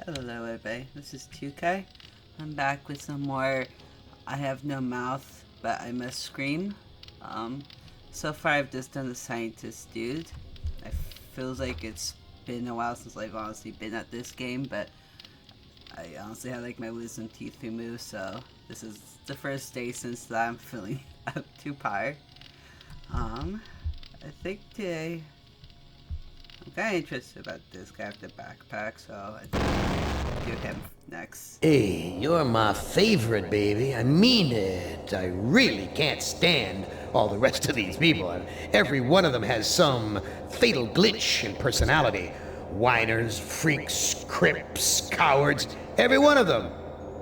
Hello everybody, this is 2K. I'm back with some more I Have No Mouth, but I Must Scream. So far I've just done the scientist dude. It feels like it's been a while since I've honestly been at this game, but I honestly had like my wisdom teeth removed, so this is the first day since that I'm feeling up to par. I think today I'm kind of interested about this guy with the backpack, so I think I'll do him next. Hey, you're my favorite, baby. I mean it. I really can't stand all the rest of these people. Every one of them has some fatal glitch in personality. Whiners, freaks, crips, cowards, every one of them.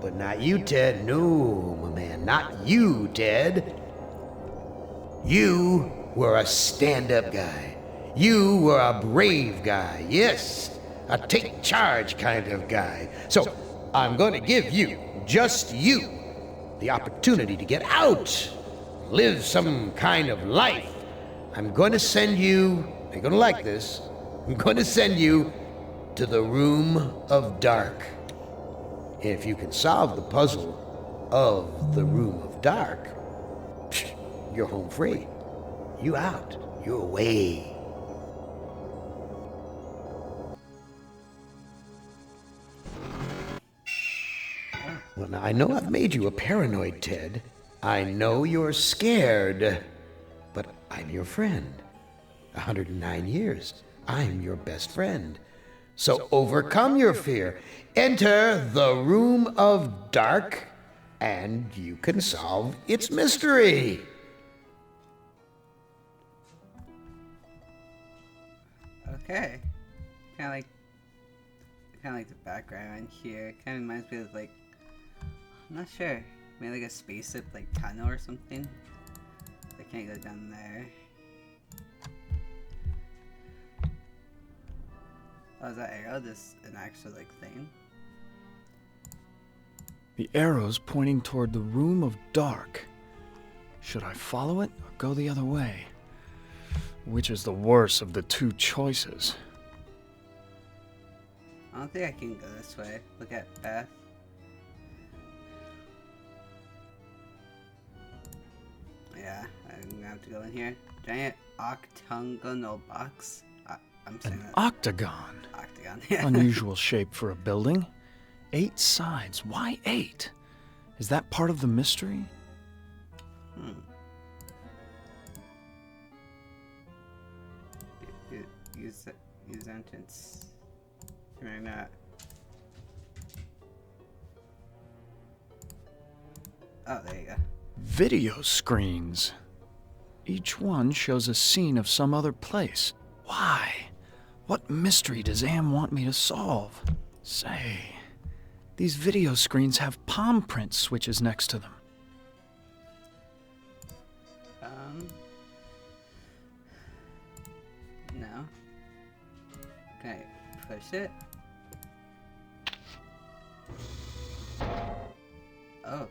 But not you, Ted. No, my man, not you, Ted. You were a stand-up guy. You were a brave guy, yes, a take charge kind of guy. So I'm going to give you, just you, the opportunity to get out, live some kind of life. I'm going to send you, you're going to like this, I'm going to send you to the Room of Dark. If you can solve the puzzle of the Room of Dark, you're home free. You out. You're away. Well, now, I know I've made you a paranoid, Ted. I know you're scared. But I'm your friend. 109 years. I'm your best friend. So overcome your fear. Enter the Room of Dark, and you can solve its mystery. Okay, kind of like the background here. Kind of reminds me of like, I'm not sure, maybe like a spaceship like tunnel or something. I can't go down there. Oh, is that arrow just an actual like thing? The arrow's pointing toward the Room of Dark. Should I follow it or go the other way? Which is the worse of the two choices? I don't think I can go this way. Look at Beth. Yeah, I'm gonna have to go in here. Giant octagonal box. I'm saying An that. octagon. Octagon. Yeah. Unusual shape for a building. 8 sides. Why 8? Is that part of the mystery? Use entrance. Remember that. Oh, there you go. Video screens. Each one shows a scene of some other place. Why? What mystery does Am want me to solve? Say, these video screens have palm print switches next to them. No. Okay, push it. Oh.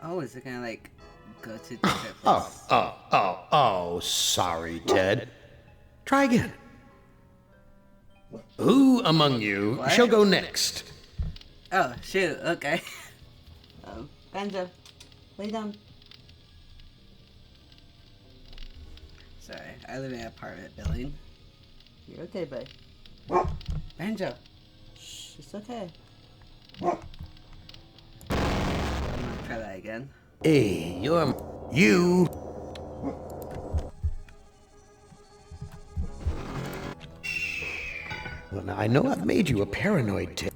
Oh, is it gonna like go to different places? Oh, sorry, Ted. Try again. Who among you What? shall go next? Oh, shoot, okay. Banjo, lay down. Sorry, I live in an apartment building. You're okay, bud. Banjo. Shh, it's okay. I'm gonna try that again. Hey, you. Well, now, I know I've made you a paranoid, Ted.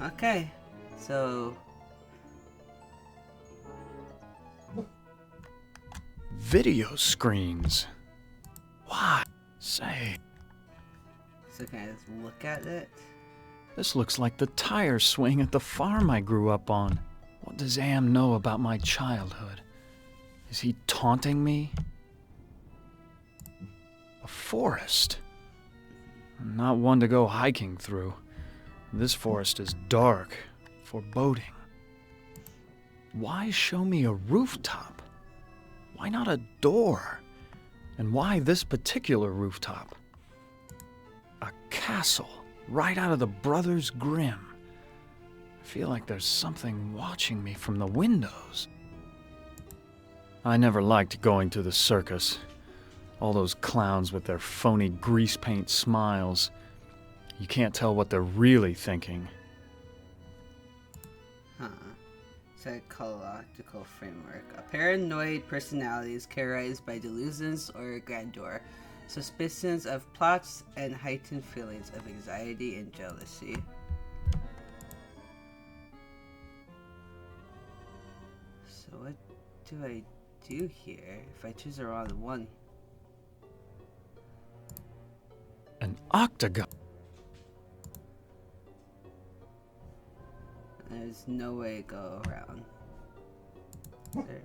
Okay. So, Video screens. Why? Say, can I just look at it? this looks like the tire swing at the farm I grew up on. What does Am know about my childhood? Is he taunting me? A forest. I'm not one to go hiking through. This forest is dark, foreboding. Why show me a rooftop? Why not a door? And why this particular rooftop? castle, right out of the Brothers Grimm. I feel like there's something watching me from the windows. I never liked going to the circus. All those clowns with their phony grease paint smiles. You can't tell what they're really thinking. Huh. Psychological framework. A paranoid personality is characterized by delusions or grandeur, suspicions of plots, and heightened feelings of anxiety and jealousy. So what do I do here if I choose the wrong one? An octagon. There's no way to go around. There.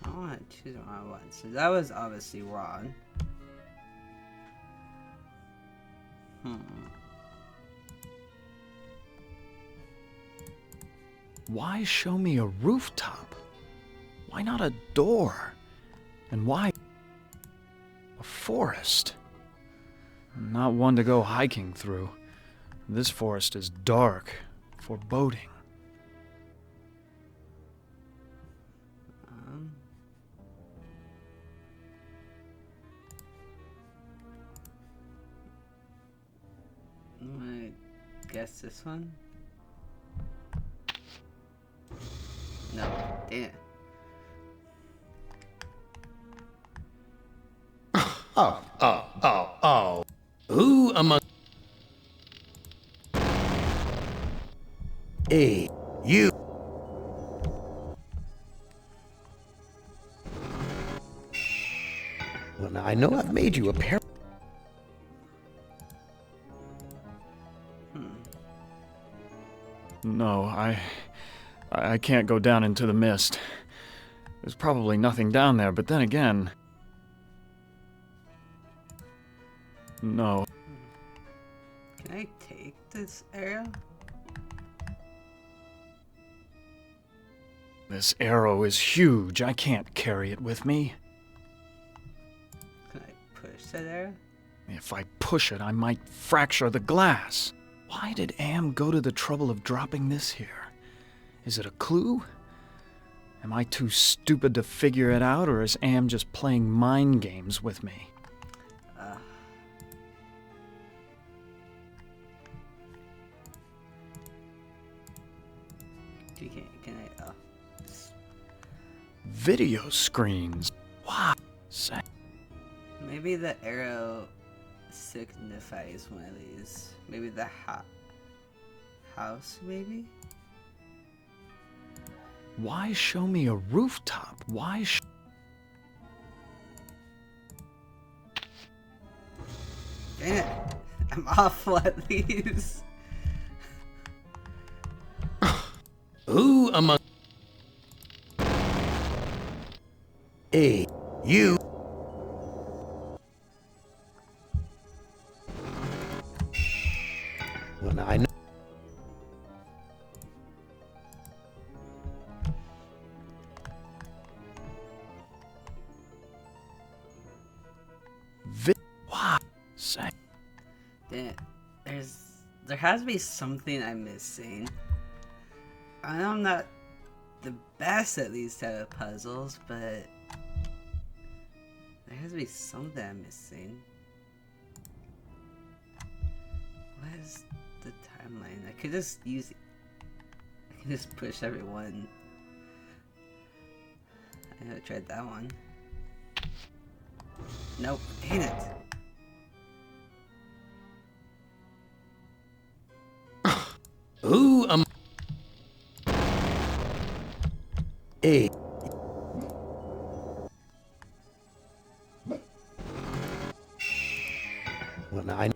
I don't want to choose the wrong one, so that was obviously wrong. Why show me a rooftop? Why not a door? And why a forest? I'm not one to go hiking through. This forest is dark, foreboding. I'm gonna guess this one. No, damn. Oh. Who among... Hey, you... Well, now, I know I've made you a pair... No, I can't go down into the mist. There's probably nothing down there, but then again... No. Can I take this arrow? This arrow is huge. I can't carry it with me. Can I push that arrow? If I push it, I might fracture the glass. Why did Am go to the trouble of dropping this here? Is it a clue? Am I too stupid to figure it out, or is Am just playing mind games with me? Can I, Video screens. Why? Say. Maybe the arrow signifies one of these. Maybe the house, maybe? Why show me a rooftop? Why Dang it. I'm awful at these. Who among... Hey, you... Well, now I know... Why? Say. Damn, there has to be something I'm missing. I know I'm not the best at these type of puzzles, but there has to be something I'm missing. What is the timeline? I could just use it. I can just push everyone. I never tried that one. Nope, dang it. Who am... Hey. Well, now I...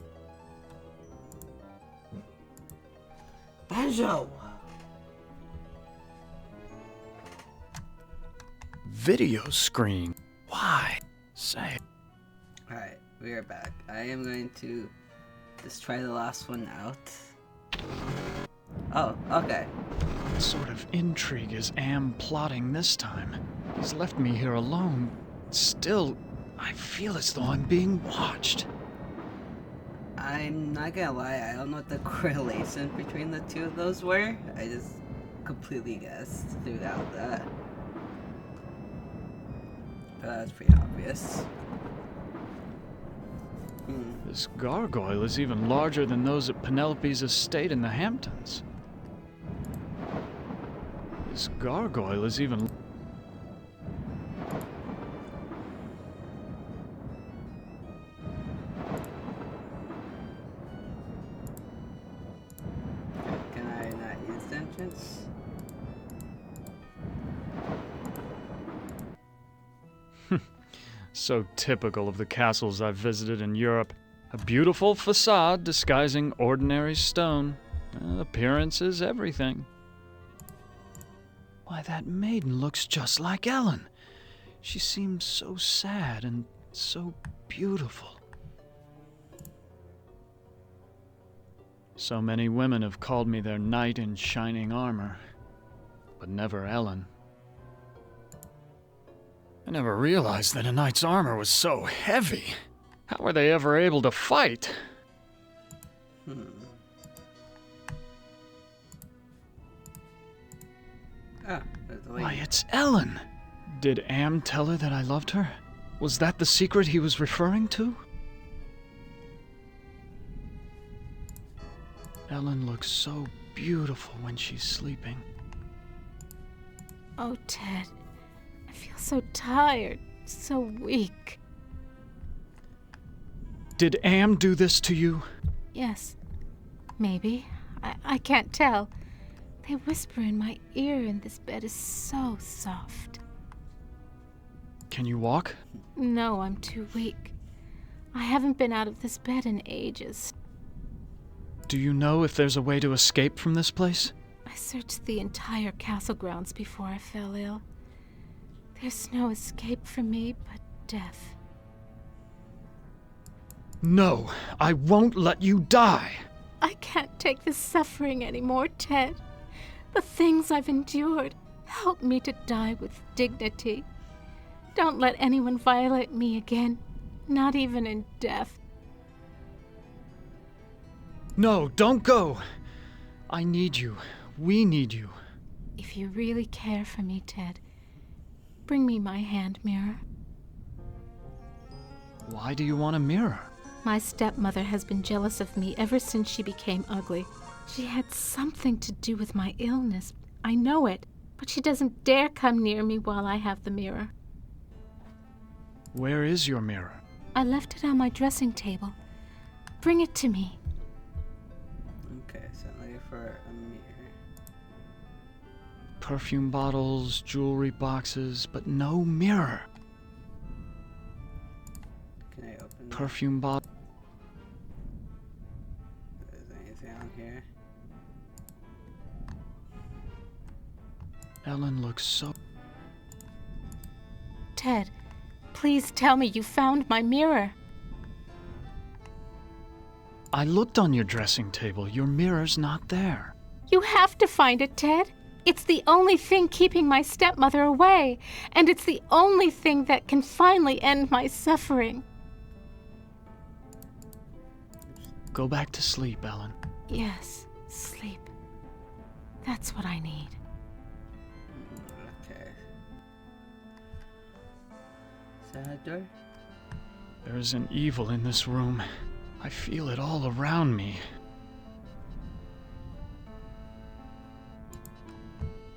Banjo! Video screen. Why? Say. Alright, we are back. I am going to just try the last one out. Oh, okay. What sort of intrigue is Am plotting this time? He's left me here alone. Still, I feel as though I'm being watched. I'm not gonna lie, I don't know what the correlation between the two of those were. I just completely guessed throughout that. But that's pretty obvious. This gargoyle is even larger than those at Penelope's estate in the Hamptons. This gargoyle is even... Can I not use the entrance? So typical of the castles I've visited in Europe. A beautiful facade disguising ordinary stone. Appearance is everything. Why, that maiden looks just like Ellen. She seems so sad and so beautiful. So many women have called me their knight in shining armor, but never Ellen. I never realized that a knight's armor was so heavy. How were they ever able to fight? Ah, there's the lady. Why, it's Ellen! Did Am tell her that I loved her? Was that the secret he was referring to? Ellen looks so beautiful when she's sleeping. Oh, Ted. I feel so tired, so weak. Did Am do this to you? Yes. Maybe. I can't tell. They whisper in my ear and this bed is so soft. Can you walk? No, I'm too weak. I haven't been out of this bed in ages. Do you know if there's a way to escape from this place? I searched the entire castle grounds before I fell ill. There's no escape for me but death. No, I won't let you die! I can't take this suffering anymore, Ted. The things I've endured, help me to die with dignity. Don't let anyone violate me again, not even in death. No, don't go! I need you. We need you. If you really care for me, Ted, bring me my hand mirror. Why do you want a mirror? My stepmother has been jealous of me ever since she became ugly. She had something to do with my illness. I know it, but she doesn't dare come near me while I have the mirror. Where is your mirror? I left it on my dressing table. Bring it to me. Okay, so I'm looking for a mirror. Perfume bottles, jewelry boxes, but no mirror. Can I open that? Perfume bottle. Is there anything on here? Ellen looks so... Ted, please tell me you found my mirror. I looked on your dressing table. Your mirror's not there. You have to find it, Ted. It's the only thing keeping my stepmother away, and it's the only thing that can finally end my suffering. Go back to sleep, Ellen. Yes, sleep. That's what I need. Okay. Is that a door? There is an evil in this room. I feel it all around me.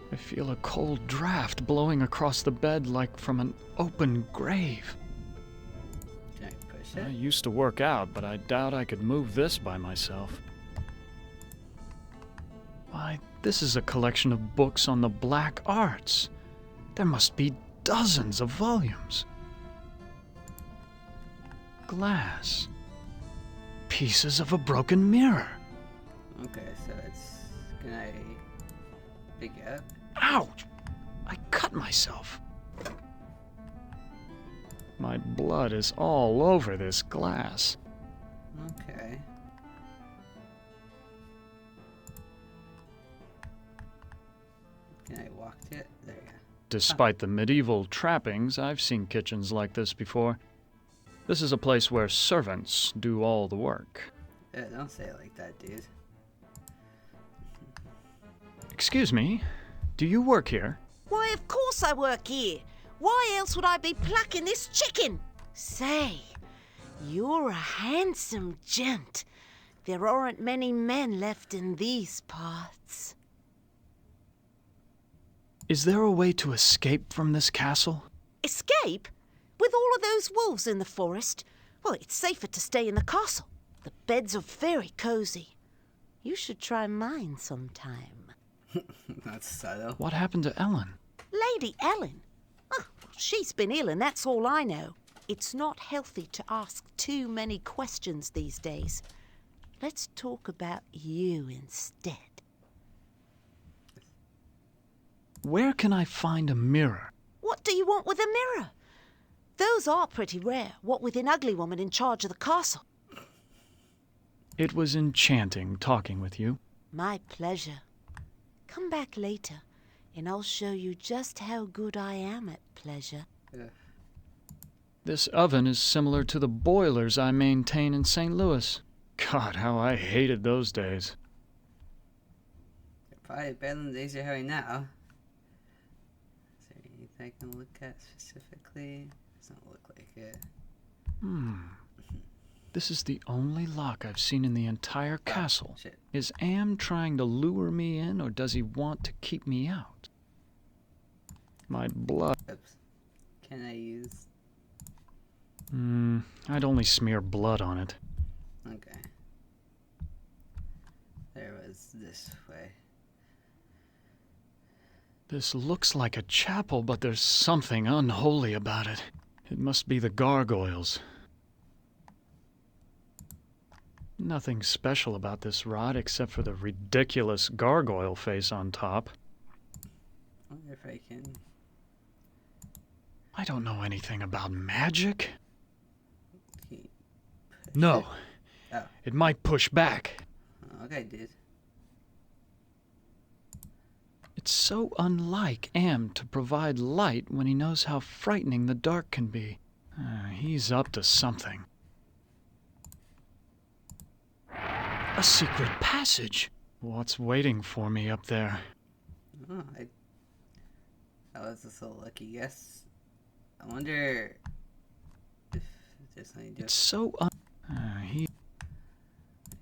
I feel a cold draft blowing across the bed like from an open grave. Can I push I it? used to work out, but I doubt I could move this by myself. Why, this is a collection of books on the black arts. There must be dozens of volumes. Glass. Pieces of a broken mirror. Okay, so it's... Can I pick it up? Ouch! I cut myself. My blood is all over this glass. Can I walk to it? There you go. Despite the medieval trappings, I've seen kitchens like this before. This is a place where servants do all the work. Don't say it like that, dude. Excuse me, do you work here? Why, of course I work here. Why else would I be plucking this chicken? Say, you're a handsome gent. There aren't many men left in these parts. Is there a way to escape from this castle? Escape? With all of those wolves in the forest? Well, it's safer to stay in the castle. The beds are very cozy. You should try mine sometime. That's subtle. What happened to Ellen? Lady Ellen? Oh, she's been ill and that's all I know. It's not healthy to ask too many questions these days. Let's talk about you instead. Where can I find a mirror? What do you want with a mirror? Those are pretty rare, what with an ugly woman in charge of the castle. It was enchanting talking with you. My pleasure. Come back later, and I'll show you just how good I am at pleasure. This oven is similar to the boilers I maintain in St. Louis. God, how I hated those days. They're probably better than the days you're having now. Is there anything I can look at specifically? Doesn't look like it. This is the only lock I've seen in the entire castle. Shit. Is Am trying to lure me in, or does he want to keep me out? My blood. Oops. Can I use... I'd only smear blood on it. Okay. There was this way. This looks like a chapel, but there's something unholy about it. It must be the gargoyles. Nothing special about this rod except for the ridiculous gargoyle face on top. I wonder if I can... I don't know anything about magic. keep push No. it. Oh. It might push back. Okay, dude. It's so unlike Am to provide light when he knows how frightening the dark can be. He's up to something. A secret passage. What's waiting for me up there? Oh, that was just a lucky guess. I wonder if there's something to do It's so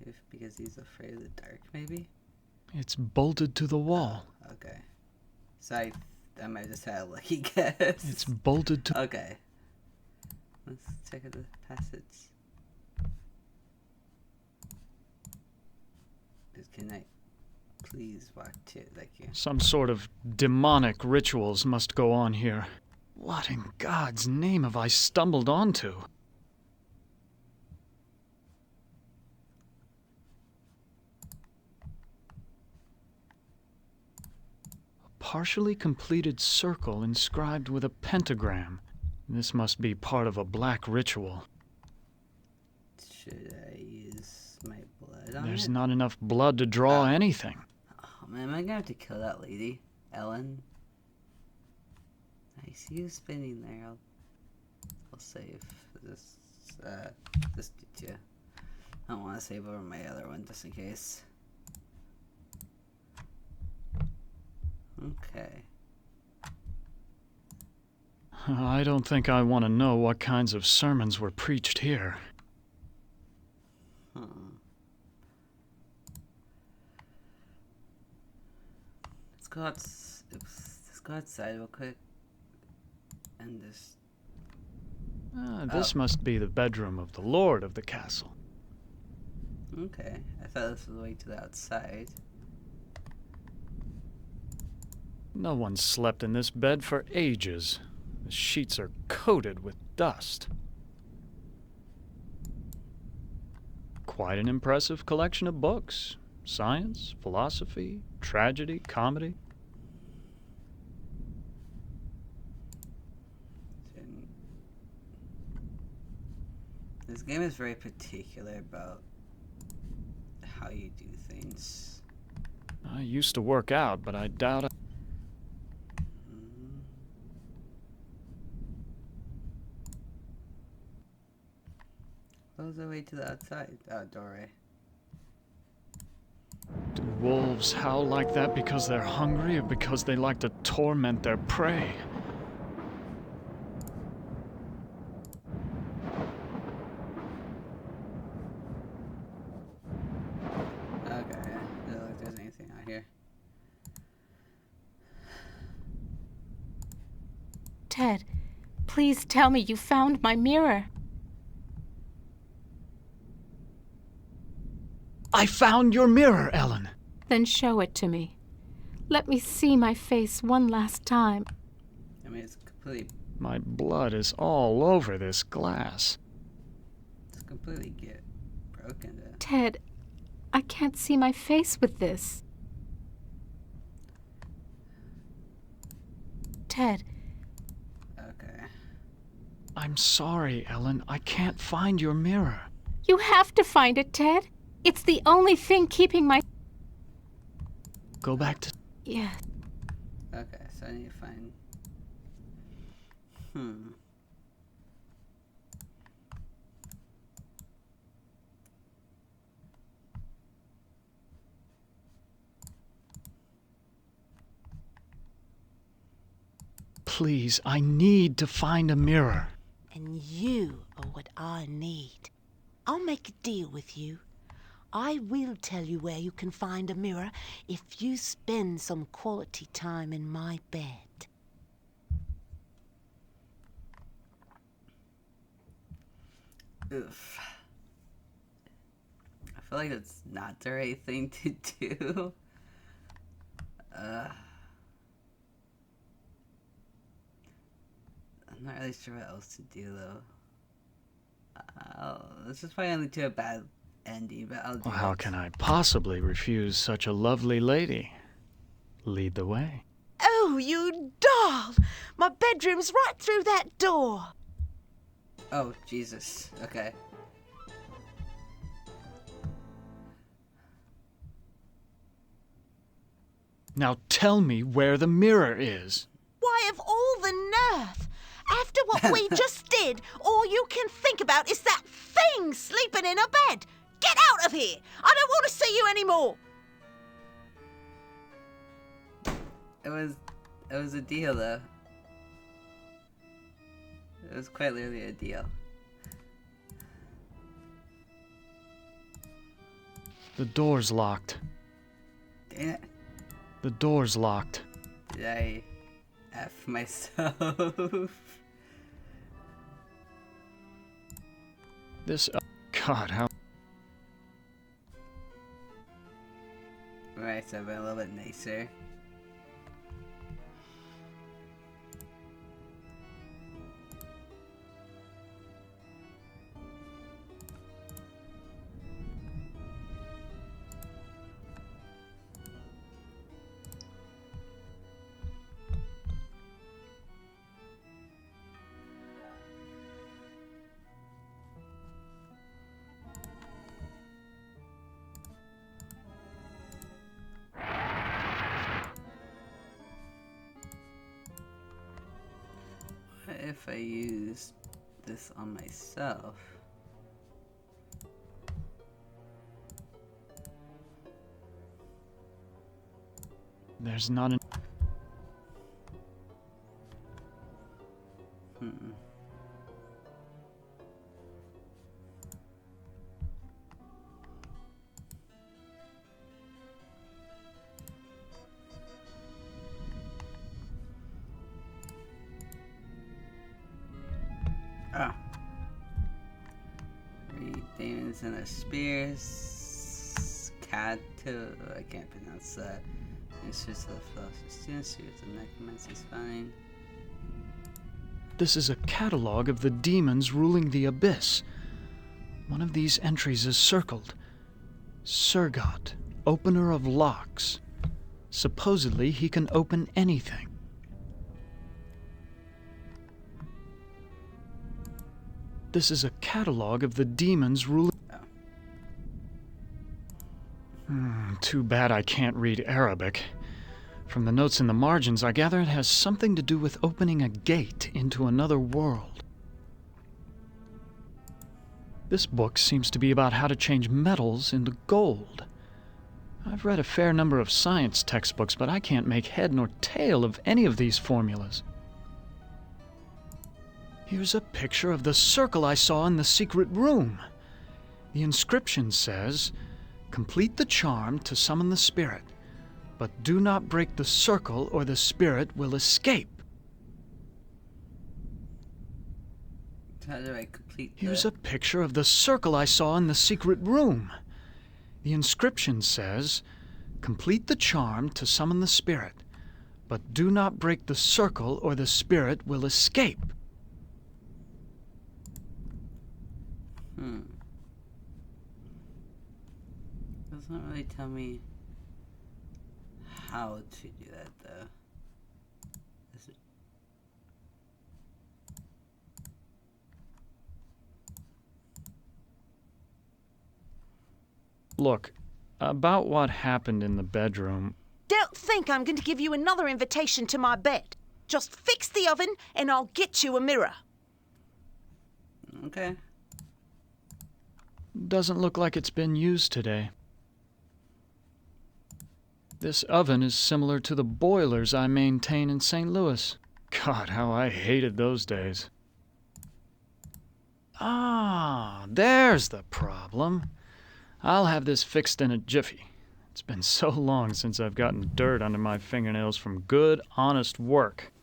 if because he's afraid of the dark, maybe? It's bolted to the wall. Okay. So I might have just had a lucky guess. It's bolted to... Okay. Let's check out the passage. Can I please walk to it? Thank you. Some sort of demonic rituals must go on here. What in God's name have I stumbled onto? A partially completed circle inscribed with a pentagram. This must be part of a black ritual. Should I use my blood on There's it? not enough blood to draw anything. Oh man, am I gonna have to kill that lady? Ellen? I see you spinning there. I'll save this dude too. I don't want to save over my other one just in case. Okay. I don't think I want to know what kinds of sermons were preached here. Let's go outside real quick. And just... This must be the bedroom of the lord of the castle. Okay. I thought this was the way to the outside. No one slept in this bed for ages. The sheets are coated with dust. Quite an impressive collection of books. Science, philosophy, tragedy, comedy. This game is very particular about how you do things. I used to work out, but I doubt What was the way to the outside? Oh, doorway. Do wolves howl like that because they're hungry or because they like to torment their prey? Okay, yeah. Doesn't look like there's anything out here. Ted, please tell me you found my mirror. I found your mirror, Ellen. Then show it to me. Let me see my face one last time. I mean, it's completely My blood is all over this glass. get broken. Ted, I can't see my face with this. Ted, Okay. I'm sorry, Ellen. I can't find your mirror. you have to find it, Ted. It's the only thing keeping my... Go back to... Yeah, Okay, so I need to find. Please, I need to find a mirror. And you are what I need. I'll make a deal with you. I will tell you where you can find a mirror if you spend some quality time in my bed. Oof. I feel like that's not the right thing to do. I'm not really sure what else to do though. This is probably only to a bad ending, but I'll do Well, how it. can I possibly refuse such a lovely lady? Lead the way. Oh, you doll! My bedroom's right through that door. Oh, Jesus. Okay. Now tell me where the mirror is. Why, of all the nerve! After what we just did, all you can think about is that thing sleeping in a bed. Get out of here! I don't want to see you anymore. It was a deal though. It was quite literally a deal. The door's locked. Dang it. The door's locked. Did I F myself? This... God, how... Right, so I've been a little bit nicer. What if I use this on myself? There's not an... Ah. Read demons and their spears. Cato. I can't pronounce that. Ministers of the philosopher's students. Spirits of necromancy's fine. This is a catalog of the demons ruling the abyss. One of these entries is circled. Surgot, opener of locks. Supposedly he can open anything. This is a catalog of the demons ruling... Too bad I can't read Arabic. From the notes in the margins, I gather it has something to do with opening a gate into another world. This book seems to be about how to change metals into gold. I've read a fair number of science textbooks, but I can't make head nor tail of any of these formulas. Here's a picture of the circle I saw in the secret room. The inscription says, "Complete the charm to summon the spirit, but do not break the circle or the spirit will escape." How do I complete Here's a picture of the circle I saw in the secret room. The inscription says, "Complete the charm to summon the spirit, but do not break the circle or the spirit will escape." Doesn't really tell me how to do that, though. Is it... Look, about what happened in the bedroom, Don't think I'm going to give you another invitation to my bed. Just fix the oven and I'll get you a mirror. Okay. doesn't look like it's been used today. This oven is similar to the boilers I maintain in St. Louis. God, how I hated those days. Ah, there's the problem. I'll have this fixed in a jiffy. It's been so long since I've gotten dirt under my fingernails from good, honest work.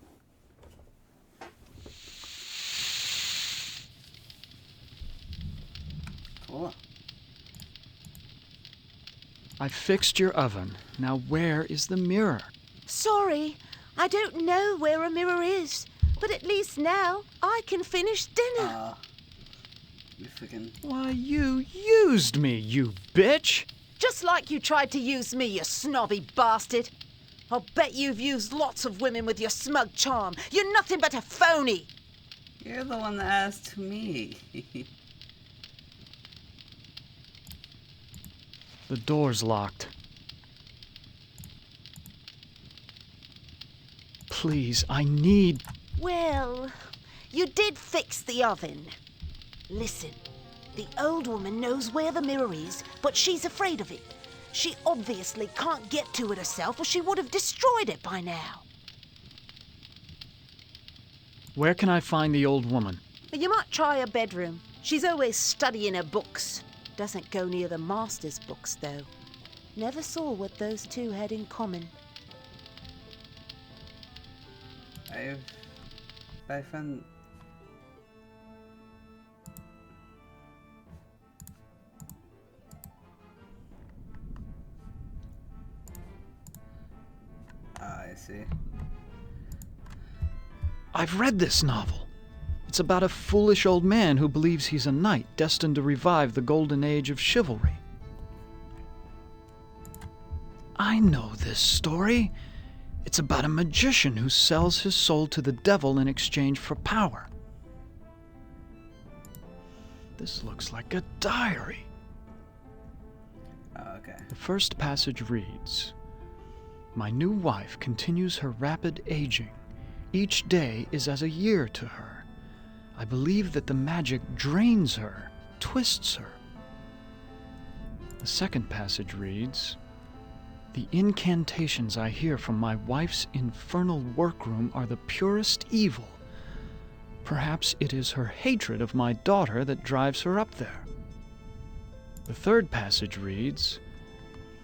Cool. I fixed your oven. Now where is the mirror? Sorry, I don't know where a mirror is, but at least now I can finish dinner. You freaking... Why, you used me, you bitch! Just like you tried to use me, you snobby bastard. I'll bet you've used lots of women with your smug charm. You're nothing but a phony. You're the one that asked me. The door's locked. Please, I need... Well, you did fix the oven. Listen, the old woman knows where the mirror is, but she's afraid of it. She obviously can't get to it herself, or she would have destroyed it by now. Where can I find the old woman? You might try her bedroom. She's always studying her books. Doesn't go near the master's books, though. Never saw what those two had in common. I found... I see. I've read this novel. It's about a foolish old man who believes he's a knight destined to revive the golden age of chivalry. I know this story. It's about a magician who sells his soul to the devil in exchange for power. This looks like a diary. Oh, okay. The first passage reads, "My new wife continues her rapid aging. Each day is as a year to her. I believe that the magic drains her, twists her." The second passage reads, "The incantations I hear from my wife's infernal workroom are the purest evil. Perhaps it is her hatred of my daughter that drives her up there." The third passage reads,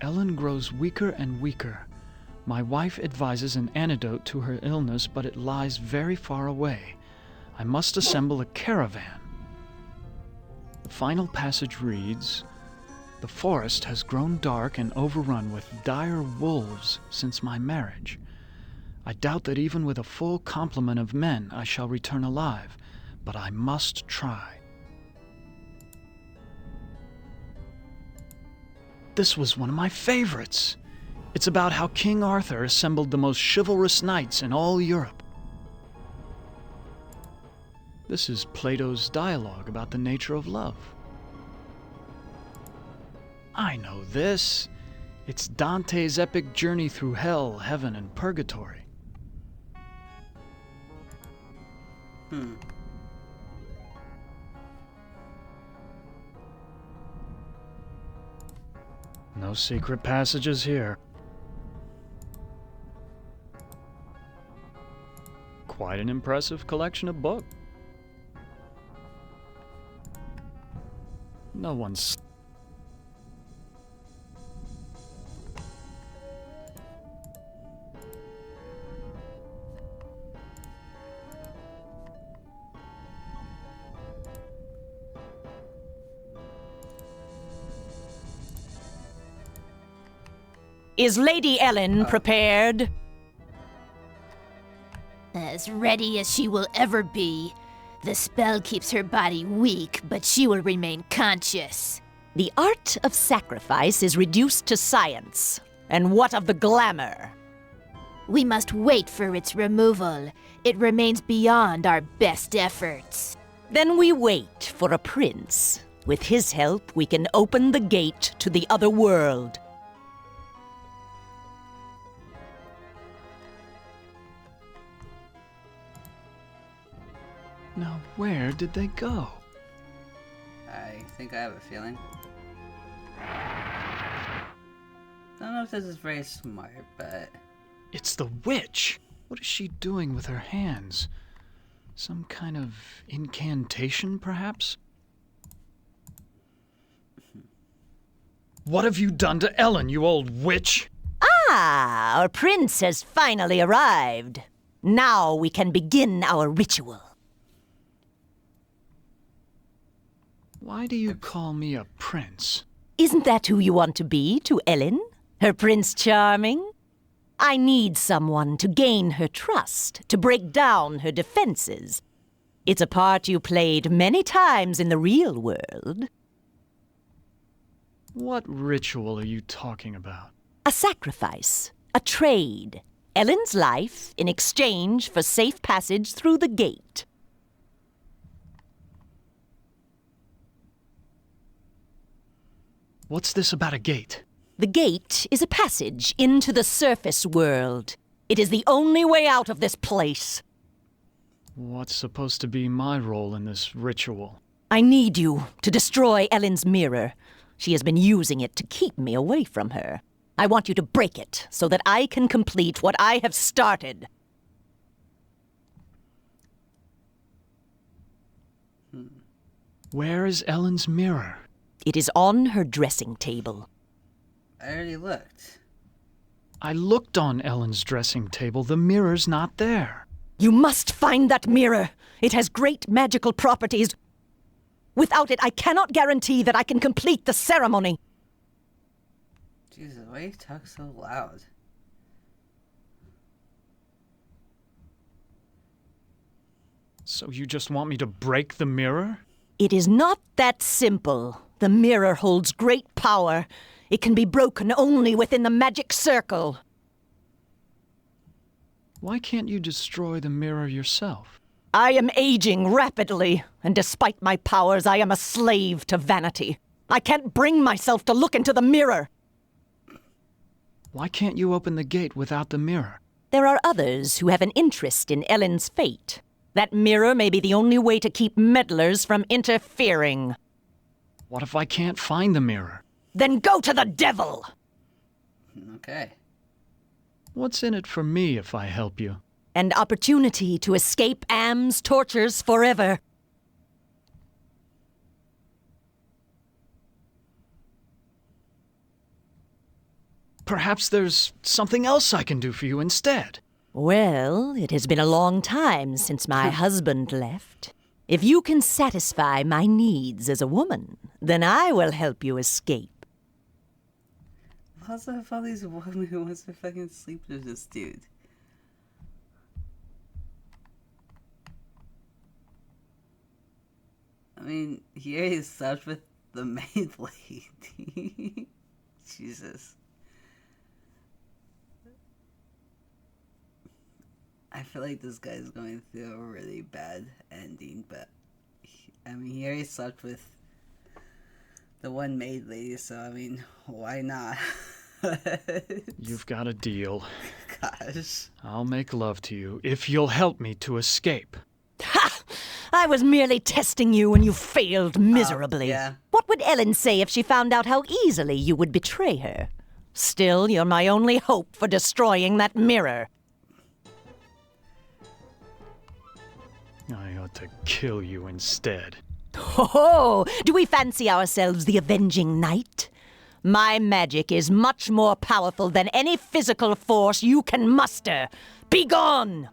"Ellen grows weaker and weaker. My wife advises an antidote to her illness, but it lies very far away. I must assemble a caravan." The final passage reads, "The forest has grown dark and overrun with dire wolves since my marriage. I doubt that even with a full complement of men I shall return alive, but I must try." This was one of my favorites. It's about how King Arthur assembled the most chivalrous knights in all Europe. This is Plato's dialogue about the nature of love. I know this. It's Dante's epic journey through hell, heaven, and purgatory. No secret passages here. Quite an impressive collection of books. No one's... Is Lady Ellen prepared? As ready as she will ever be. The spell keeps her body weak, but she will remain conscious. The art of sacrifice is reduced to science. And what of the glamour? We must wait for its removal. It remains beyond our best efforts. Then we wait for a prince. With his help, we can open the gate to the other world. Now, where did they go? I think I have a feeling. Don't know if this is very smart, but... It's the witch! What is she doing with her hands? Some kind of incantation, perhaps? What have you done to Ellen, you old witch? Ah, our prince has finally arrived. Now we can begin our ritual. Why do you call me a prince? Isn't that who you want to be to Ellen? Her Prince Charming? I need someone to gain her trust, to break down her defenses. It's a part you played many times in the real world. What ritual are you talking about? A sacrifice, a trade. Ellen's life in exchange for safe passage through the gate. What's this about a gate? The gate is a passage into the surface world. It is the only way out of this place. What's supposed to be my role in this ritual? I need you to destroy Ellen's mirror. She has been using it to keep me away from her. I want you to break it so that I can complete what I have started. Where is Ellen's mirror? It is on her dressing table. I already looked. I looked on Ellen's dressing table. The mirror's not there. You must find that mirror. It has great magical properties. Without it, I cannot guarantee that I can complete the ceremony. Jesus, why do you talk so loud? So you just want me to break the mirror? It is not that simple. The mirror holds great power. It can be broken only within the magic circle. Why can't you destroy the mirror yourself? I am aging rapidly, and despite my powers, I am a slave to vanity. I can't bring myself to look into the mirror. Why can't you open the gate without the mirror? There are others who have an interest in Ellen's fate. That mirror may be the only way to keep meddlers from interfering. What if I can't find the mirror? Then go to the devil! Okay. What's in it for me if I help you? An opportunity to escape Am's tortures forever. Perhaps there's something else I can do for you instead. Well, it has been a long time since my husband left. If you can satisfy my needs as a woman, then I will help you escape. What's up with all these women who wants to fucking sleep with this dude? I mean, he already slept with the maid lady. Jesus. I feel like this guy's going through a really bad ending, but I mean, he already slept with the one maid lady, so I mean, why not? You've got a deal. Gosh. I'll make love to you if you'll help me to escape. Ha! I was merely testing you and you failed miserably. Yeah. What would Ellen say if she found out how easily you would betray her? Still, you're my only hope for destroying that mirror. I ought to kill you instead. Oh, do we fancy ourselves the avenging knight? My magic is much more powerful than any physical force you can muster. Begone!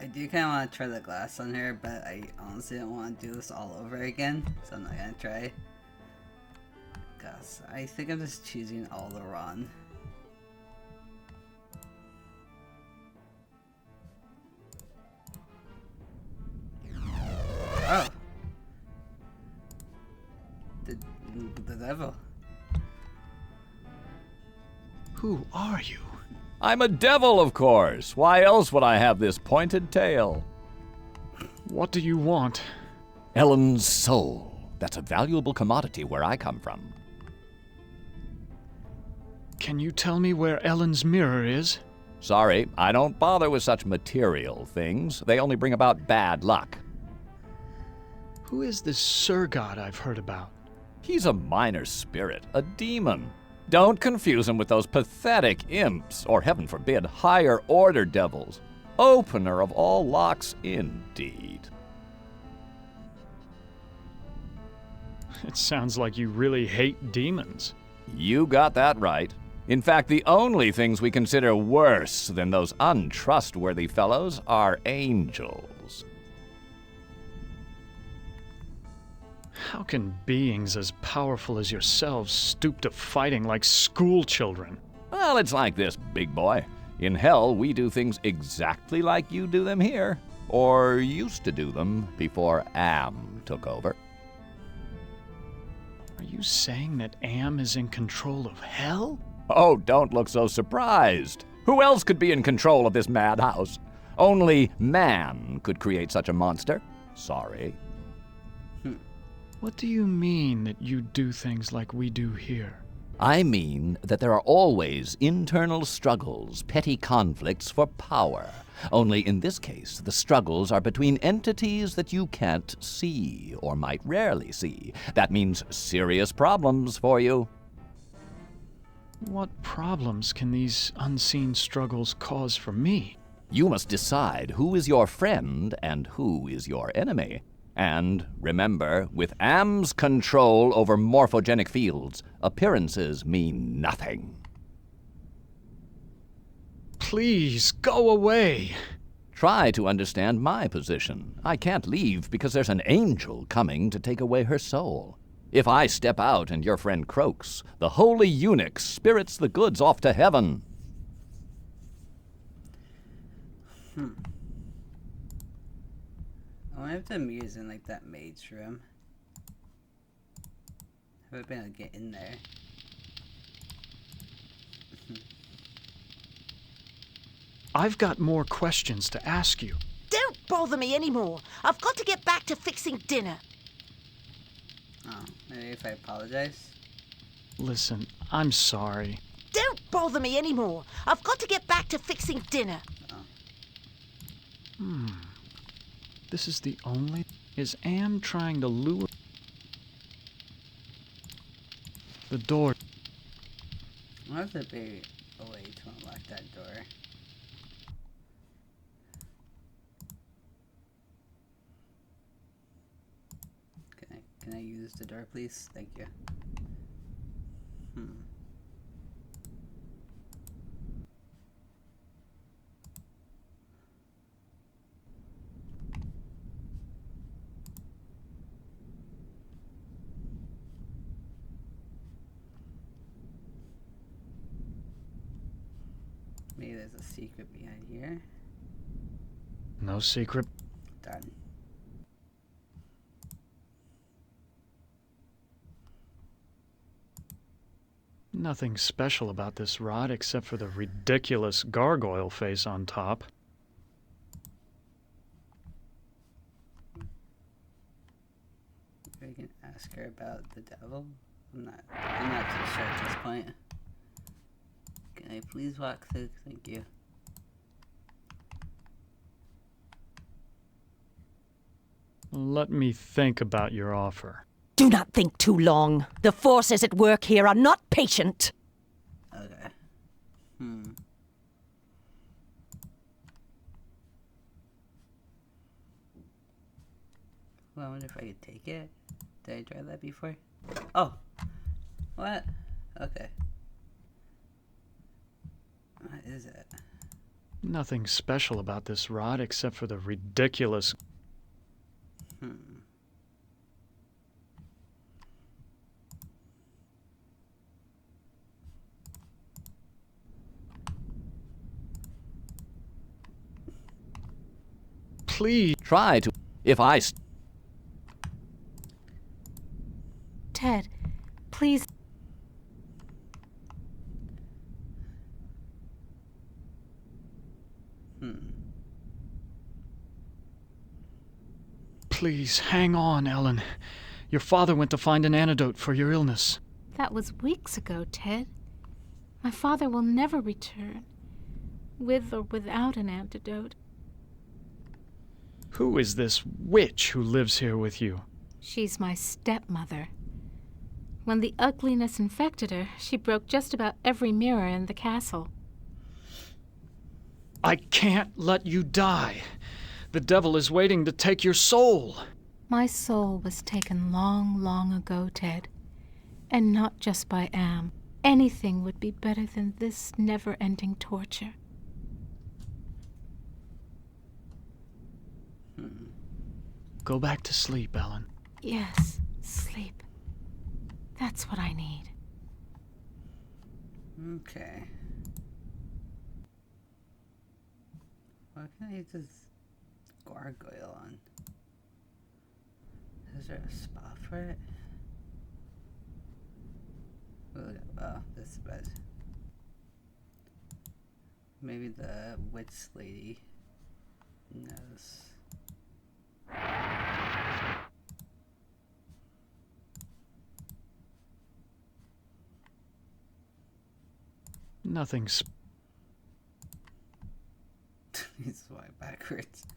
I do kind of want to try the glass on her, but I honestly don't want to do this all over again, so I'm not going to try. Because I think I'm just choosing Alderaan. Oh! The devil. Who are you? I'm a devil, of course. Why else would I have this pointed tail? What do you want? Ellen's soul. That's a valuable commodity where I come from. Can you tell me where Ellen's mirror is? Sorry, I don't bother with such material things. They only bring about bad luck. Who is this Sir God I've heard about? He's a minor spirit, a demon. Don't confuse him with those pathetic imps, or heaven forbid, higher order devils. Opener of all locks, indeed. It sounds like you really hate demons. You got that right. In fact, the only things we consider worse than those untrustworthy fellows are angels. How can beings as powerful as yourselves stoop to fighting like school children? Well, it's like this, big boy. In hell, we do things exactly like you do them here. Or used to do them before Am took over. Are you saying that Am is in control of hell? Oh, don't look so surprised. Who else could be in control of this madhouse? Only man could create such a monster. Sorry. What do you mean that you do things like we do here? I mean that there are always internal struggles, petty conflicts for power. Only in this case, the struggles are between entities that you can't see, or might rarely see. That means serious problems for you. What problems can these unseen struggles cause for me? You must decide who is your friend and who is your enemy. And remember, with Am's control over morphogenic fields, appearances mean nothing. Please, go away. Try to understand my position. I can't leave because there's an angel coming to take away her soul. If I step out and your friend croaks, the holy eunuch spirits the goods off to heaven. I wonder if the mirror's in like that maid's room. Have I been able to get in there? I've got more questions to ask you. Don't bother me anymore. I've got to get back to fixing dinner. Oh, maybe if I apologize? Listen, I'm sorry. Don't bother me anymore. I've got to get back to fixing dinner. This is the only... Is Am trying to lure... The door... I wonder if there'd be a way to unlock that door. Can I use the door, please? Thank you. Maybe there's a secret behind here. No secret. Done. Nothing special about this rod except for the ridiculous gargoyle face on top. We can ask her about the devil. I'm not too sure at this point. Can I please walk through? Thank you. Let me think about your offer. Do not think too long. The forces at work here are not patient. Okay. Well, I wonder if I could take it. Did I try that before? Oh. What? Okay. What is it? Nothing special about this rod except for the ridiculous... Please. Try to... If I... Ted, please. Please, hang on, Ellen. Your father went to find an antidote for your illness. That was weeks ago, Ted. My father will never return, with or without an antidote. Who is this witch who lives here with you? She's my stepmother. When the ugliness infected her, she broke just about every mirror in the castle. I can't let you die. The devil is waiting to take your soul. My soul was taken long, long ago, Ted. And not just by Am. Anything would be better than this never-ending torture. Go back to sleep, Ellen. Yes, sleep. That's what I need. Okay. What can I use this gargoyle on? Is there a spot for it? Oh, this bed. Maybe the witch lady knows. Nothing's... He's swipe backwards.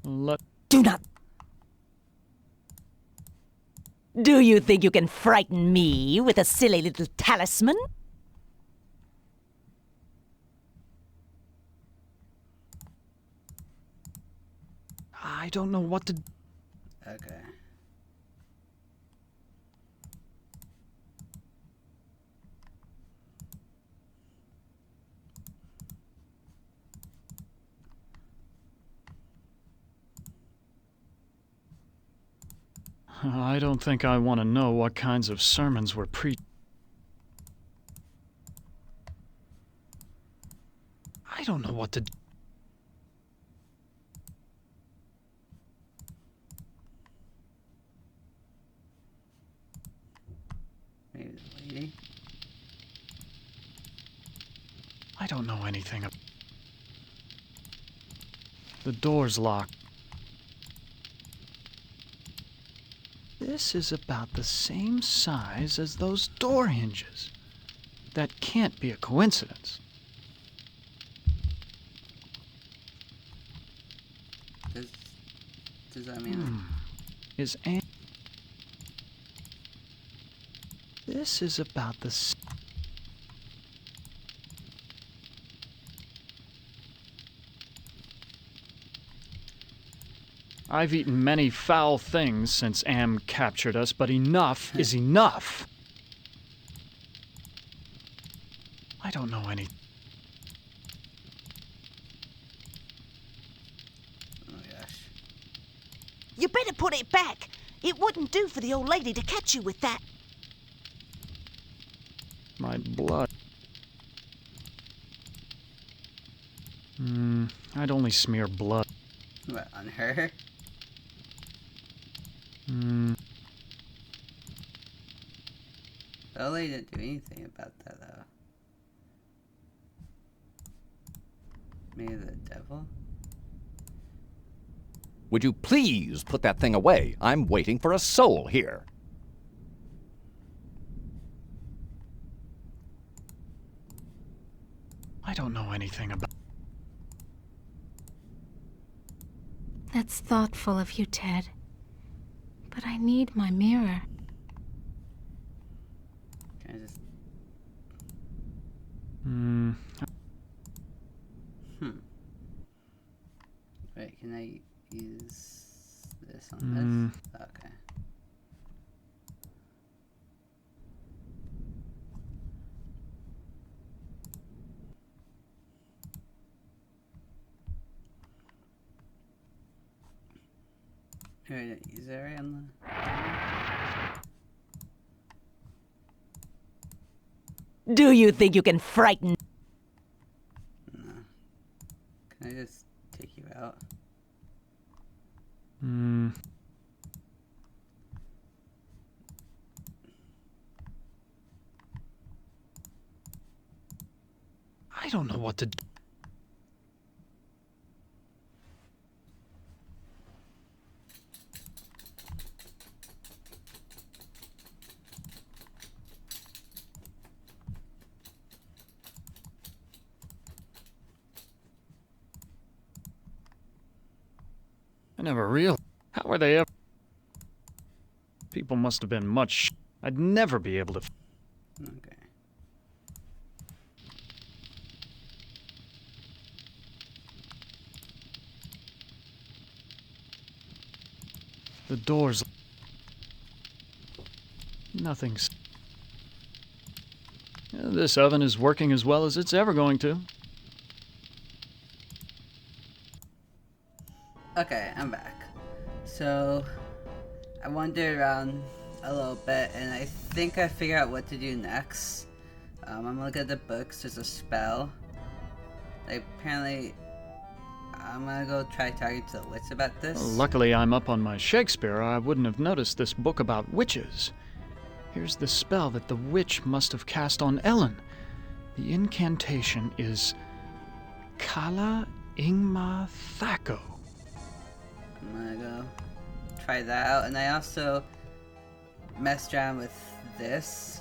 Do not... Do you think you can frighten me with a silly little talisman? I don't know what to... Okay. I don't think I want to know what kinds of sermons were preached. I don't know what to do. Maybe the lady. I don't know anything. The door's locked. This is about the same size as those door hinges. That can't be a coincidence. Does that mean? Is Anne... This is about the... I've eaten many foul things since Am captured us, but enough is enough. I don't know any... Oh gosh. You better put it back. It wouldn't do for the old lady to catch you with that. My blood. I'd only smear blood. What, on her? The lady didn't do anything about that though. Maybe the devil? Would you please put that thing away? I'm waiting for a soul here. I don't know anything about... That's thoughtful of you, Ted. But I need my mirror. Can I just... Wait, can I use this on this? Okay. Alright, is that right on the... Do you think you can frighten? No. Can I just take you out? I don't know what to do. I never realized. How were they ever? People must have been much. I'd never be able to. Okay. The doors. Nothing's. This oven is working as well as it's ever going to. Okay, I'm back. So, I wandered around a little bit, and I think I figured out what to do next. I'm gonna look at the books. There's a spell. Apparently, I'm gonna go try talking to the witch about this. Well, luckily, I'm up on my Shakespeare. I wouldn't have noticed this book about witches. Here's the spell that the witch must have cast on Ellen. The incantation is Kala Ingma Thako. I'm gonna go try that out, and I also messed around with this.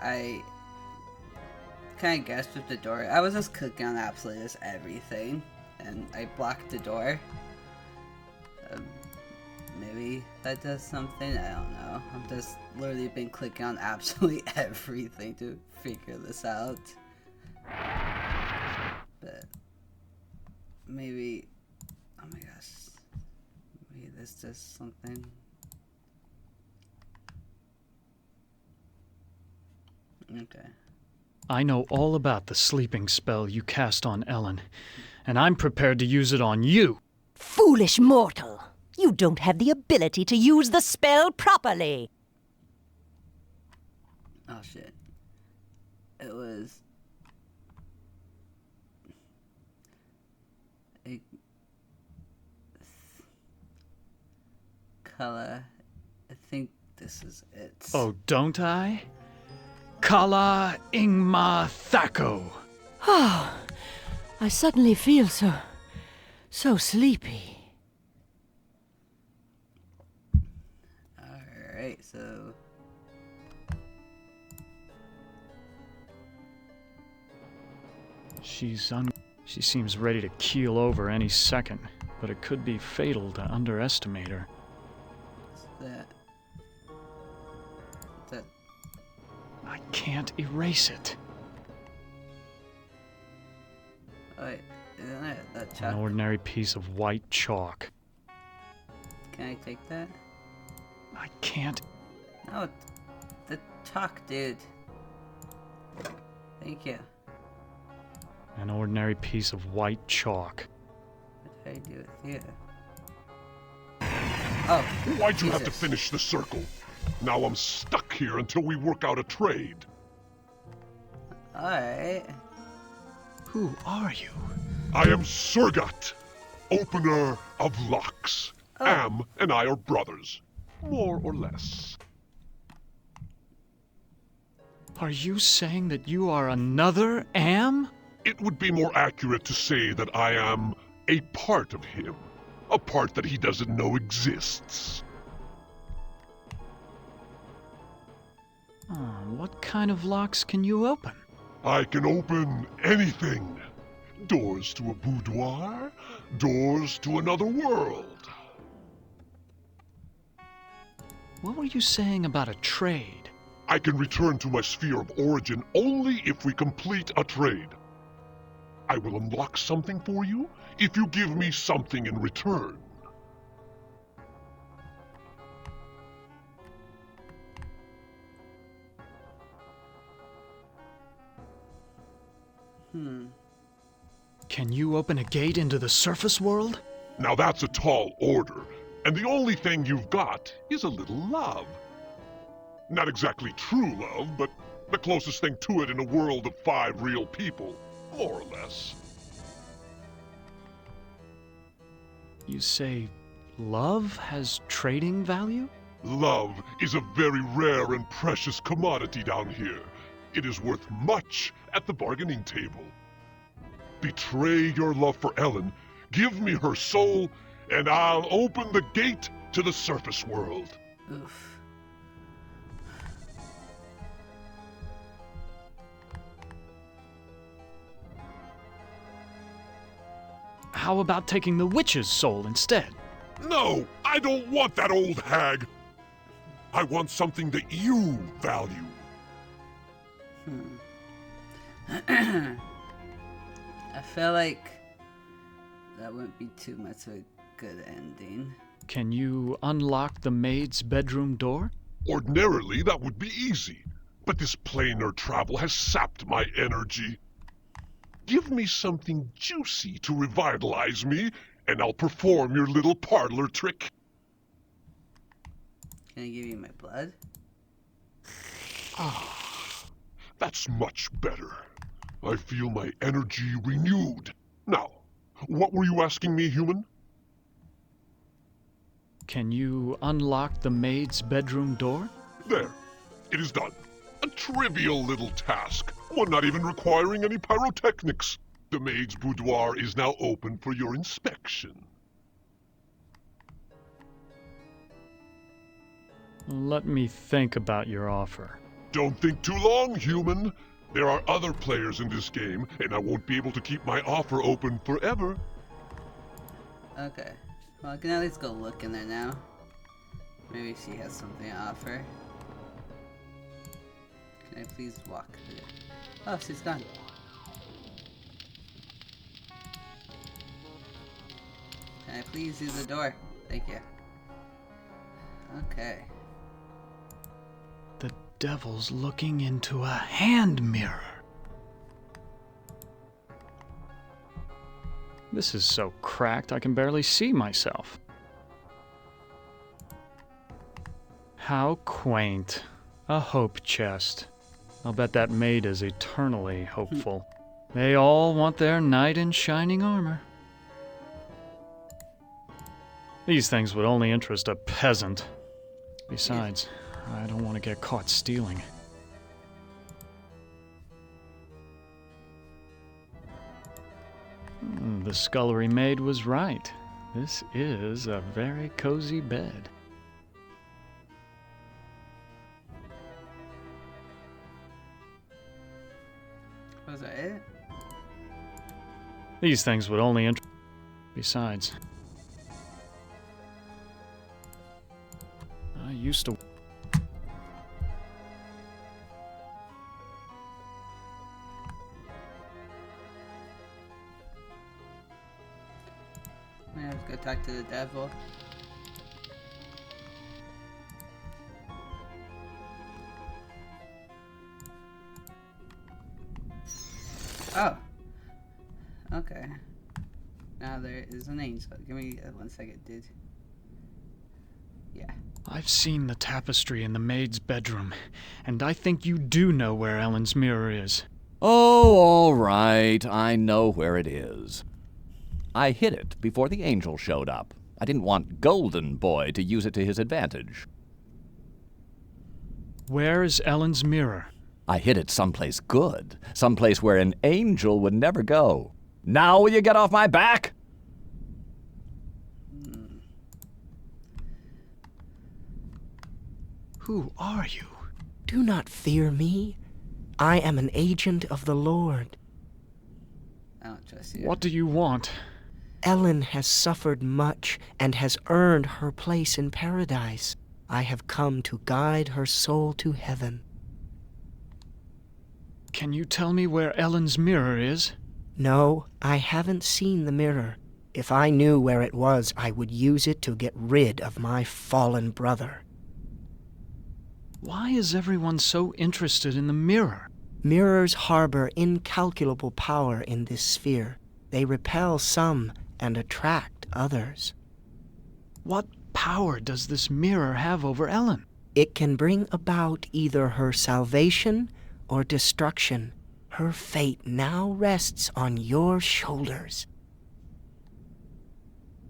I kind of guessed with the door. I was just clicking on absolutely just everything, and I blocked the door. Maybe that does something, I don't know. I've just literally been clicking on absolutely everything to figure this out. But maybe, oh my gosh, maybe this does something. Okay. I know all about the sleeping spell you cast on Ellen, and I'm prepared to use it on you. Foolish mortal! You don't have the ability to use the spell properly. Oh shit. It was a color. I think this is it. Oh, don't I? Kala Ingma Thako. Oh, I suddenly feel so sleepy. Alright, so She seems ready to keel over any second, but it could be fatal to underestimate her. that I can't erase it. oh wait, isn't it that An chalk? ordinary piece of white chalk. Can I take that? I can't. No, the chalk, dude. Thank you. An ordinary piece of white chalk. What did I do with you? Oh, Why'd you have to Jesus. finish the circle? Now I'm stuck here until we work out a trade. Alright. Who are you? I am Surgat, opener of locks. Am and I are brothers, more or less. Are you saying that you are another Am? It would be more accurate to say that I am a part of him. A part that he doesn't know exists. Oh, what kind of locks can you open? I can open anything. Doors to a boudoir, doors to another world. What were you saying about a trade? I can return to my sphere of origin only if we complete a trade. I will unlock something for you if you give me something in return. Can you open a gate into the surface world? Now that's a tall order, and the only thing you've got is a little love. Not exactly true love, but the closest thing to it in a world of 5 real people, more or less. You say love has trading value? Love is a very rare and precious commodity down here. It is worth much at the bargaining table. Betray your love for Ellen, give me her soul, and I'll open the gate to the surface world. Oof. How about taking the witch's soul instead? No, I don't want that old hag. I want something that you value. I feel like that wouldn't be too much of a good ending. Can you unlock the maid's bedroom door? Ordinarily, that would be easy, but this planar travel has sapped my energy. Give me something juicy to revitalize me, and I'll perform your little parlor trick. Can I give you my blood? That's much better. I feel my energy renewed. Now, what were you asking me, human? Can you unlock the maid's bedroom door? There. It is done. A trivial little task, one not even requiring any pyrotechnics. The maid's boudoir is now open for your inspection. Let me think about your offer. Don't think too long, human. There are other players in this game, and I won't be able to keep my offer open forever. Okay. Well, I can at least go look in there now. Maybe she has something to offer. Can I please walk through? Oh, she's gone. Can I please use the door? Thank you. Okay. The devil's looking into a hand mirror. This is so cracked I can barely see myself. How quaint. A hope chest. I'll bet that maid is eternally hopeful. They all want their knight in shining armor. These things would only interest a peasant. Besides, I don't want to get caught stealing. The scullery maid was right. This is a very cozy bed. Was that it? These things would only interest. Besides, I used to. Let's go talk to the devil. Oh. Okay. Now there is an angel. Give me 1 second, dude. Yeah. I've seen the tapestry in the maid's bedroom, and I think you do know where Ellen's mirror is. Oh, all right. I know where it is. I hid it before the angel showed up. I didn't want Golden Boy to use it to his advantage. Where is Ellen's mirror? I hid it someplace good, someplace where an angel would never go. Now will you get off my back? Who are you? Do not fear me. I am an agent of the Lord. I don't trust you. What do you want? Ellen has suffered much and has earned her place in paradise. I have come to guide her soul to heaven. Can you tell me where Ellen's mirror is? No, I haven't seen the mirror. If I knew where it was, I would use it to get rid of my fallen brother. Why is everyone so interested in the mirror? Mirrors harbor incalculable power in this sphere. They repel some and attract others. What power does this mirror have over Ellen? It can bring about either her salvation or destruction. Her fate now rests on your shoulders.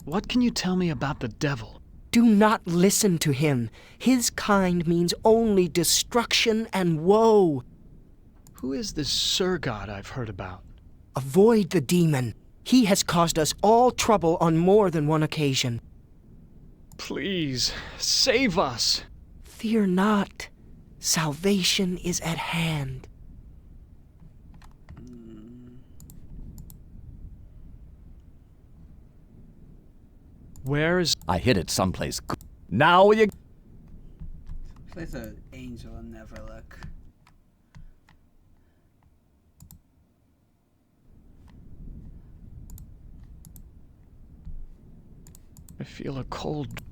What can you tell me about the devil? Do not listen to him. His kind means only destruction and woe. Who is this Sir God I've heard about? Avoid the demon. He has caused us all trouble on more than one occasion. Please, save us. Fear not. Salvation is at hand. Where is... I hid it someplace. Now will you... Place an angel and never look. I feel a cold...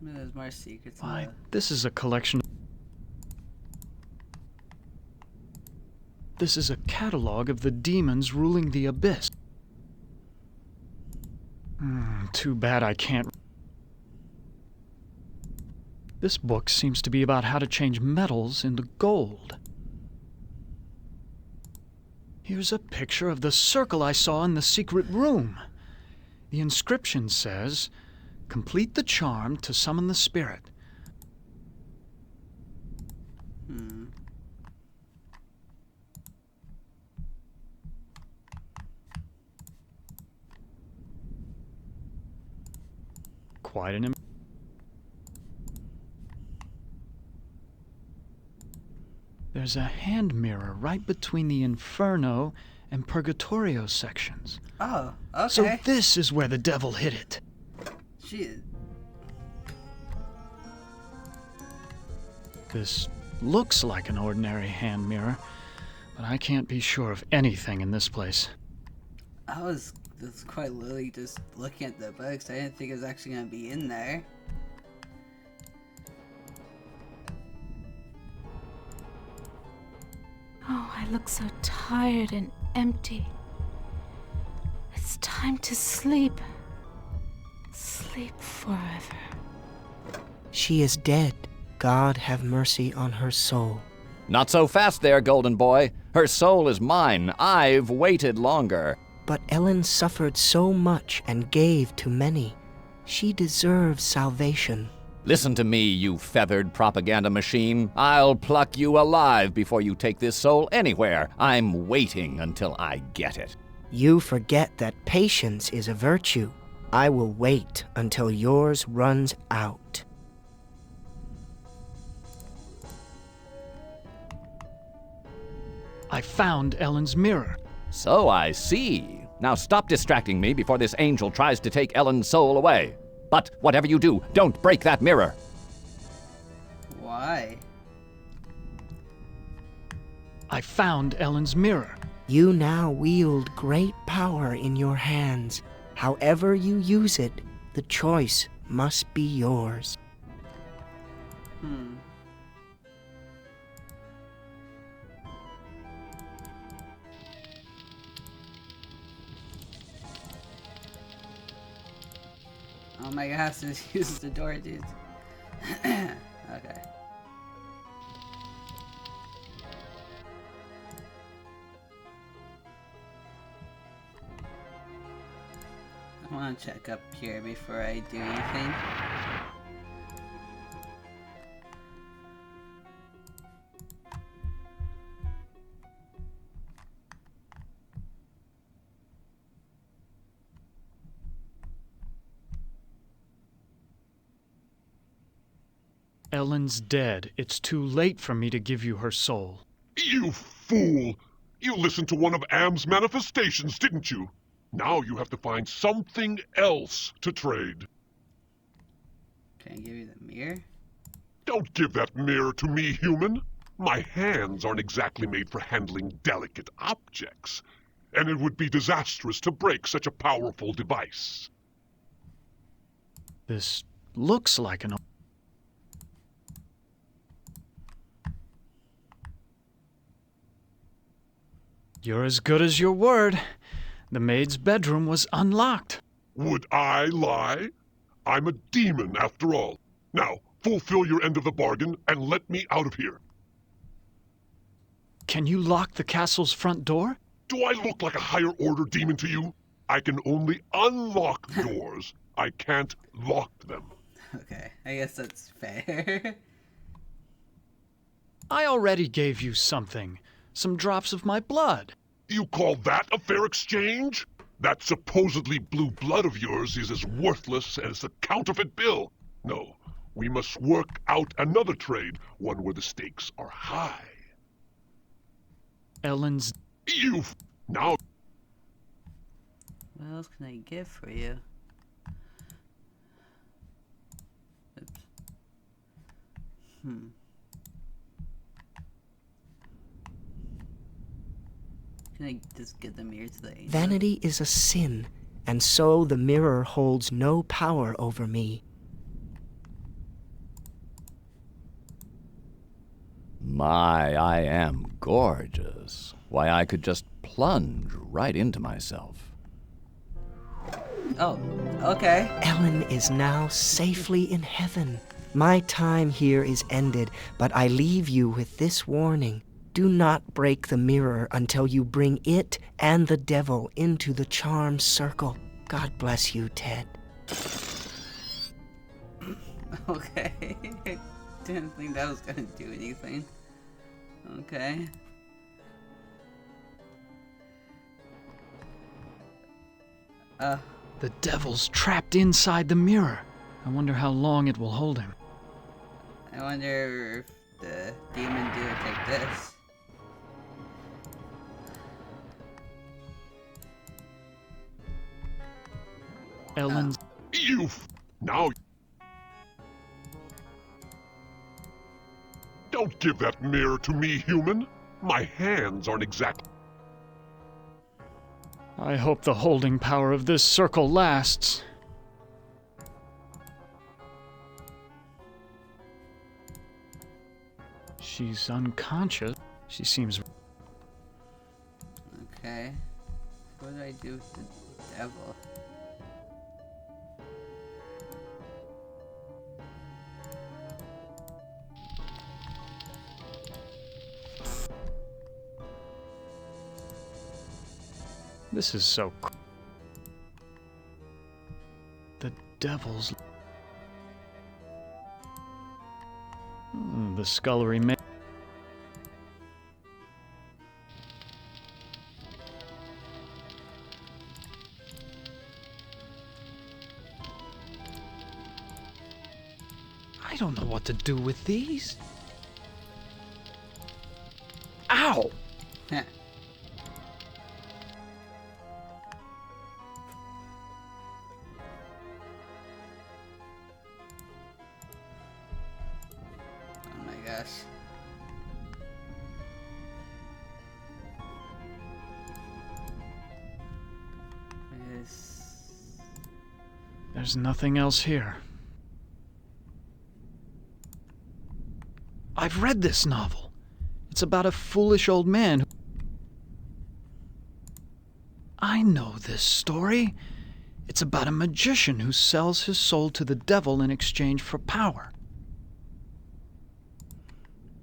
Maybe there's more secrets. Why, this is a collection... This is a catalog of the demons ruling the abyss. Too bad I can't... This book seems to be about how to change metals into gold. Here's a picture of the circle I saw in the secret room. The inscription says, "Complete the charm to summon the spirit." Quite an... There's a hand mirror right between the Inferno and Purgatorio sections. Oh, okay. So this is where the devil hid it. Shit. This looks like an ordinary hand mirror, but I can't be sure of anything in this place. I was quite literally just looking at the books. I didn't think it was actually going to be in there. Oh, I look so tired and empty. It's time to sleep. Sleep forever. She is dead. God have mercy on her soul. Not so fast there, Golden Boy. Her soul is mine. I've waited longer. But Ellen suffered so much and gave to many. She deserves salvation. Listen to me, you feathered propaganda machine. I'll pluck you alive before you take this soul anywhere. I'm waiting until I get it. You forget that patience is a virtue. I will wait until yours runs out. I found Ellen's mirror. So I see. Now stop distracting me before this angel tries to take Ellen's soul away. But whatever you do, don't break that mirror. Why? I found Ellen's mirror. You now wield great power in your hands. However you use it, the choice must be yours. Oh my god, has to use the door, dude. Okay. I want to check up here before I do anything. Ellen's dead. It's too late for me to give you her soul. You fool! You listened to one of Am's manifestations, didn't you? Now you have to find something else to trade. Can I give you the mirror? Don't give that mirror to me, human. My hands aren't exactly made for handling delicate objects, and it would be disastrous to break such a powerful device. This looks like an... You're as good as your word. The maid's bedroom was unlocked. Would I lie? I'm a demon, after all. Now, fulfill your end of the bargain and let me out of here. Can you lock the castle's front door? Do I look like a higher-order demon to you? I can only unlock doors. I can't lock them. Okay, I guess that's fair. I already gave you something. Some drops of my blood. You call that a fair exchange? That supposedly blue blood of yours is as worthless as a counterfeit bill. No, we must work out another trade, one where the stakes are high. Ellen's... Now... What else can I get for you? Oops. Can I just get the mirror to the angel? Vanity is a sin, and so the mirror holds no power over me. My, I am gorgeous. Why, I could just plunge right into myself. Oh, okay. Ellen is now safely in heaven. My time here is ended, but I leave you with this warning. Do not break the mirror until you bring it and the devil into the charm circle. God bless you, Ted. Okay. I didn't think that was gonna do anything. Okay. The devil's trapped inside the mirror. I wonder how long it will hold him. I wonder if the demon do it like this. Ellen's... Now... Don't give that mirror to me, human. My hands aren't exact. I hope the holding power of this circle lasts. She's unconscious. She seems... Okay. What do I do with the devil? This is so... The devil's... The scullery maid... I don't know what to do with these. Ow! Oh my gosh. There's nothing else here. I've read this novel. It's about a foolish old man who... I know this story. It's about a magician who sells his soul to the devil in exchange for power.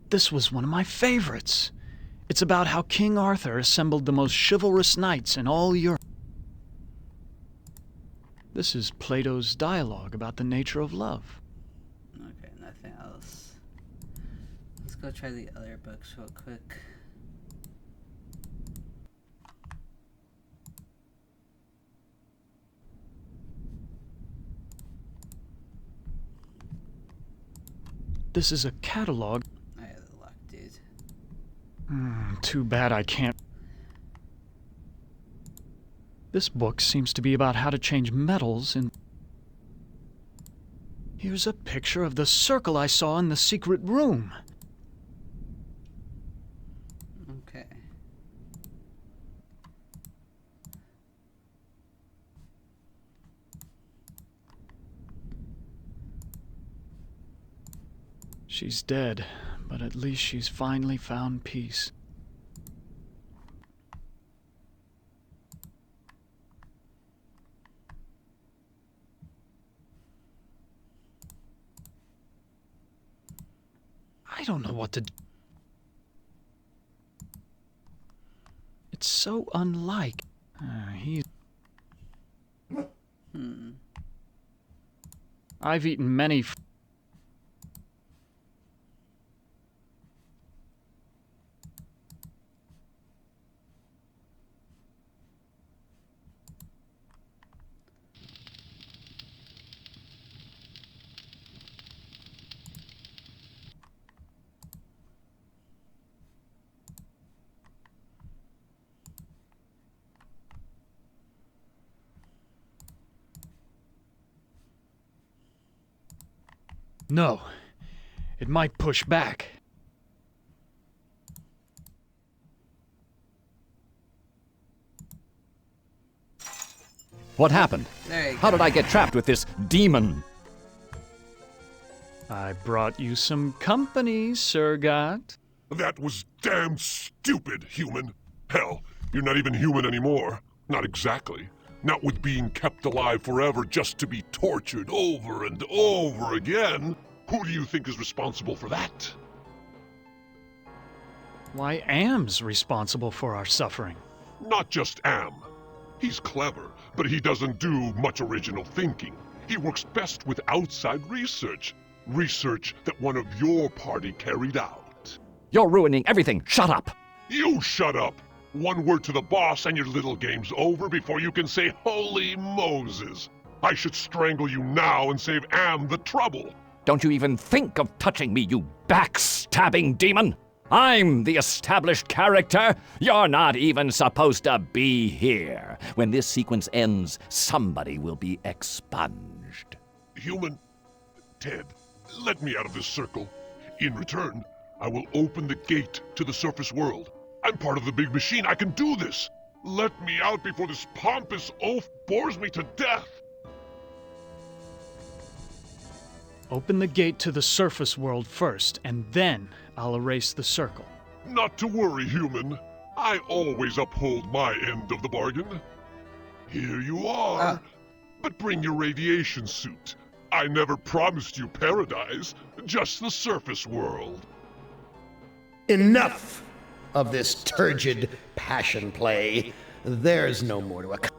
This was one of my favorites. It's about how King Arthur assembled the most chivalrous knights in all Europe. This is Plato's dialogue about the nature of love. Okay, nothing else. Let's go try the other books real quick. This is a catalog. I had the luck, dude. Too bad I can't. This book seems to be about how to change metals in... Here's a picture of the circle I saw in the secret room. Okay. She's dead, but at least she's finally found peace. I don't know what to do. It's so unlike. He's. I've eaten many. No, it might push back. What happened? There you How go. did I get trapped with this demon? I brought you some company, Sir God. That was damn stupid, human. Hell, you're not even human anymore. Not exactly. Not with being kept alive forever just to be tortured over and over again. Who do you think is responsible for that? Why, Am's responsible for our suffering. Not just Am. He's clever, but he doesn't do much original thinking. He works best with outside research. Research that one of your party carried out. You're ruining everything. Shut up. You shut up! One word to the boss and your little game's over before you can say holy Moses. I should strangle you now and save Am the trouble. Don't you even think of touching me, you backstabbing demon! I'm the established character. You're not even supposed to be here. When this sequence ends, somebody will be expunged. Human, Ted, let me out of this circle. In return, I will open the gate to the surface world. I'm part of the big machine. I can do this. Let me out before this pompous oaf bores me to death. Open the gate to the surface world first, and then I'll erase the circle. Not to worry, human. I always uphold my end of the bargain. Here you are. But bring your radiation suit. I never promised you paradise, just the surface world. Enough of this turgid passion play. There's no more to accomplish.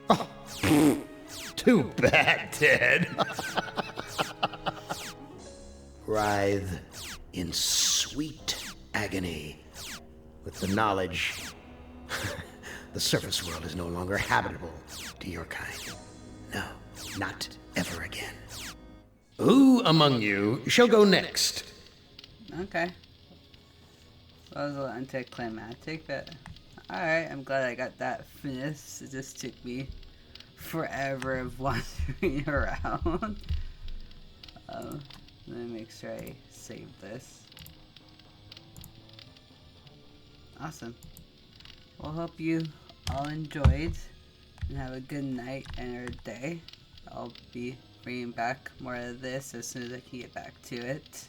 Oh, too bad, Ted. Writhe in sweet agony with the knowledge the surface world is no longer habitable to your kind. No, not ever again. Who among you shall go next? Okay. That was a little anticlimactic, but alright, I'm glad I got that finished. It just took me forever of wandering around. Let me make sure I save this. Awesome. Well, hope you all enjoyed and have a good night and or day. I'll be bringing back more of this as soon as I can get back to it.